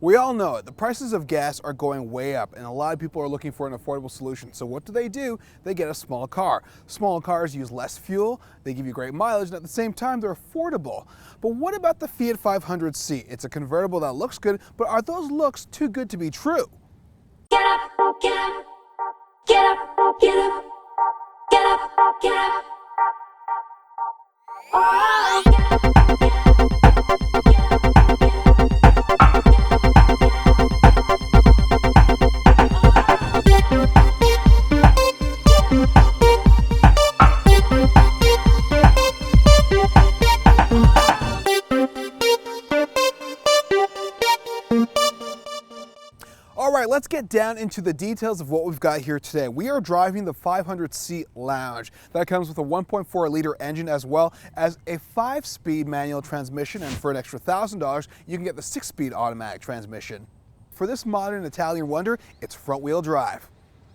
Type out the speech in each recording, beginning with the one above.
We all know it. The prices of gas are going way up, and a lot of people are looking for an affordable solution. So what do? They get a small car. Small cars use less fuel, they give you great mileage, and at the same time, they're affordable. But what about the Fiat 500c? It's a convertible that looks good, but are those looks too good to be true? Get up, get up, get up, get up, get up, get up. Oh, get up, get up, get up, get up. All right, let's get down into the details of what we've got here today. We are driving the 500c Lounge. That comes with a 1.4-liter engine as well as a 5-speed manual transmission, and for an extra $1,000, you can get the 6-speed automatic transmission. For this modern Italian wonder, it's front-wheel drive.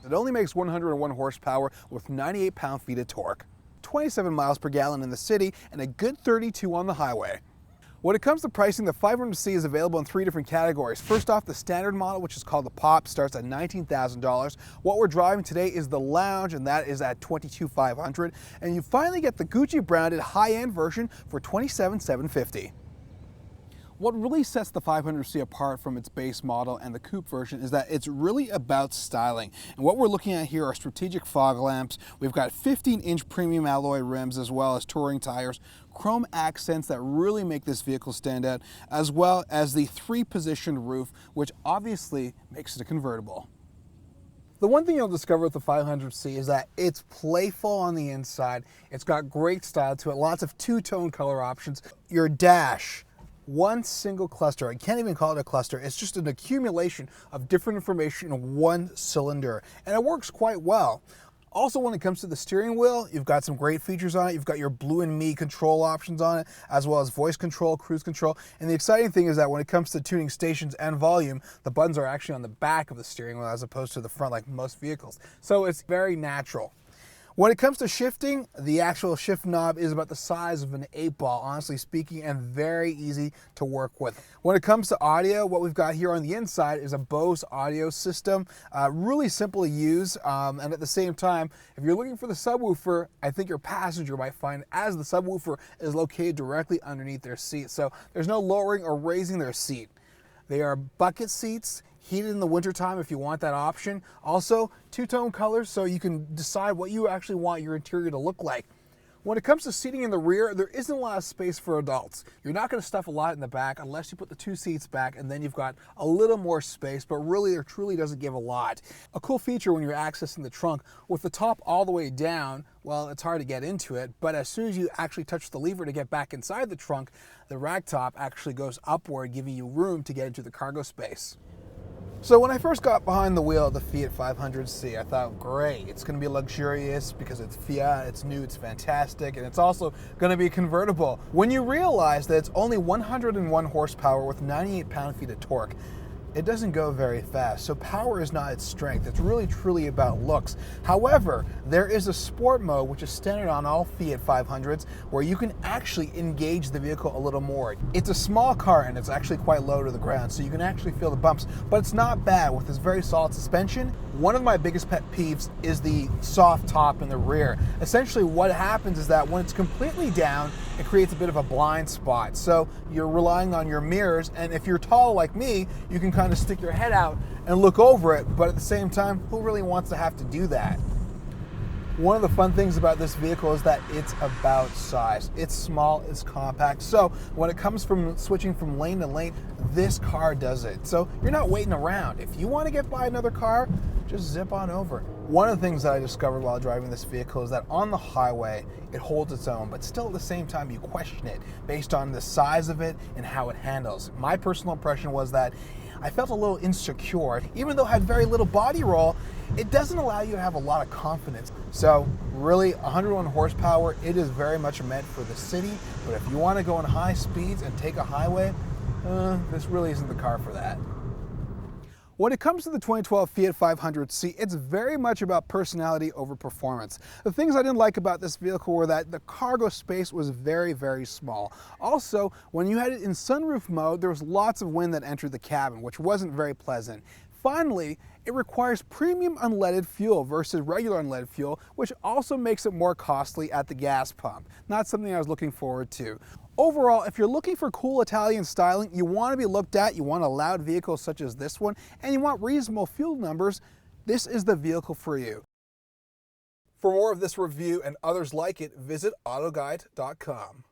It only makes 101 horsepower with 98 pound-feet of torque, 27 miles per gallon in the city, and a good 32 on the highway. When it comes to pricing, the 500c is available in 3 different categories. First off, the standard model, which is called the Pop, starts at $19,000. What we're driving today is the Lounge, and that is at $22,500. And you finally get the Gucci branded high-end version for $27,750. What really sets the 500c apart from its base model and the coupe version is that it's really about styling. And what we're looking at here are strategic fog lamps. We've got 15-inch premium alloy rims as well as touring tires, chrome accents that really make this vehicle stand out, as well as the 3-positioned roof, which obviously makes it a convertible. The one thing you'll discover with the 500c is that it's playful on the inside. It's got great style to it, lots of two-tone color options. Your dash, one single cluster. I can't even call it a cluster. It's just an accumulation of different information in one cylinder, and it works quite well. Also, when it comes to the steering wheel, you've got some great features on it. You've got your Blue and Me control options on it, as well as voice control, cruise control. And the exciting thing is that when it comes to tuning stations and volume, the buttons are actually on the back of the steering wheel as opposed to the front like most vehicles. So it's very natural. When it comes to shifting, the actual shift knob is about the size of an 8-ball, honestly speaking, and very easy to work with. When it comes to audio, what we've got here on the inside is a Bose audio system. Really simple to use, and at the same time, if you're looking for the subwoofer, I think your passenger might find as the subwoofer is located directly underneath their seat. So there's no lowering or raising their seat. They are bucket seats, heated in the wintertime if you want that option. Also, two-tone colors so you can decide what you actually want your interior to look like. When it comes to seating in the rear, there isn't a lot of space for adults. You're not going to stuff a lot in the back unless you put the 2 seats back, and then you've got a little more space, but really there truly doesn't give a lot. A cool feature when you're accessing the trunk, with the top all the way down, well, it's hard to get into it, but as soon as you actually touch the lever to get back inside the trunk, the rack top actually goes upward, giving you room to get into the cargo space. So when I first got behind the wheel of the Fiat 500c, I thought, great, it's going to be luxurious because it's Fiat, it's new, it's fantastic, and it's also going to be convertible. When you realize that it's only 101 horsepower with 98 pound-feet of torque, it doesn't go very fast, so power is not its strength. It's really truly about looks. However, there is a sport mode which is standard on all Fiat 500s where you can actually engage the vehicle a little more. It's a small car and it's actually quite low to the ground, so you can actually feel the bumps, but it's not bad with this very solid suspension. One of my biggest pet peeves is the soft top in the rear. Essentially what happens is that when it's completely down, it creates a bit of a blind spot. So you're relying on your mirrors, and if you're tall like me, you can kind of stick your head out and look over it, but at the same time, who really wants to have to do that? One of the fun things about this vehicle is that it's about size. It's small, it's compact. So when it comes from switching from lane to lane, this car does it. So you're not waiting around. If you want to get by another car, just zip on over. One of the things that I discovered while driving this vehicle is that on the highway, it holds its own, but still at the same time, you question it based on the size of it and how it handles. My personal impression was that I felt a little insecure. Even though it had very little body roll, it doesn't allow you to have a lot of confidence. So really, 101 horsepower, it is very much meant for the city, but if you want to go in high speeds and take a highway, this really isn't the car for that. When it comes to the 2012 Fiat 500c, it's very much about personality over performance. The things I didn't like about this vehicle were that the cargo space was very, very small. Also, when you had it in sunroof mode, there was lots of wind that entered the cabin, which wasn't very pleasant. Finally, it requires premium unleaded fuel versus regular unleaded fuel, which also makes it more costly at the gas pump. Not something I was looking forward to. Overall, if you're looking for cool Italian styling, you want to be looked at, you want a loud vehicle such as this one, and you want reasonable fuel numbers, this is the vehicle for you. For more of this review and others like it, visit AutoGuide.com.